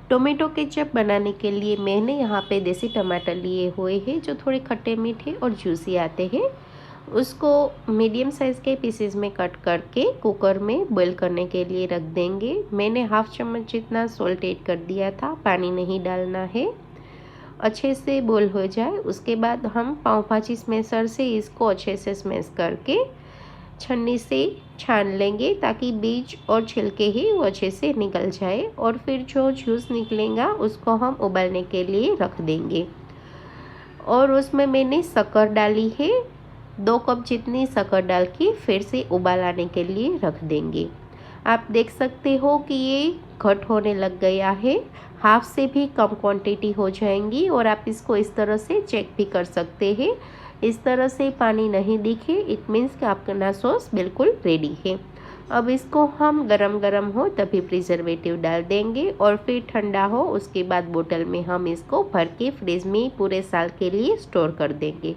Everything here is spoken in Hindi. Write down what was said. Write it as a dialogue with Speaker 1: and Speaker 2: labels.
Speaker 1: टोमेटो केचप बनाने के लिए मैंने यहाँ पे देसी टमाटर लिए हुए हैं जो थोड़े खट्टे मीठे और जूसी आते हैं। उसको मीडियम साइज़ के पीसेस में कट करके कुकर में बॉईल करने के लिए रख देंगे। मैंने हाफ चम्मच जितना सॉल्ट ऐड कर दिया था, पानी नहीं डालना है। अच्छे से बॉईल हो जाए उसके बाद हम पाव भाजी स्मैशर से इसको अच्छे से स्मैश करके छन्नी से छान लेंगे ताकि बीज और छिलके ही वो अच्छे से निकल जाए। और फिर जो जूस निकलेगा उसको हम उबालने के लिए रख देंगे। और उसमें मैंने शक्कर डाली है, 2 कप जितनी शक्कर डाल के फिर से उबाल आने के लिए रख देंगे। आप देख सकते हो कि ये घट होने लग गया है, हाफ से भी कम क्वांटिटी हो जाएंगी। और आप इसको इस तरह से चेक भी कर सकते हैं। इस तरह से पानी नहीं दिखे इट मीन्स कि आपका सॉस बिल्कुल रेडी है। अब इसको हम गरम गरम हो तभी प्रिजर्वेटिव डाल देंगे और फिर ठंडा हो उसके बाद बोतल में हम इसको भर के फ्रिज में पूरे साल के लिए स्टोर कर देंगे।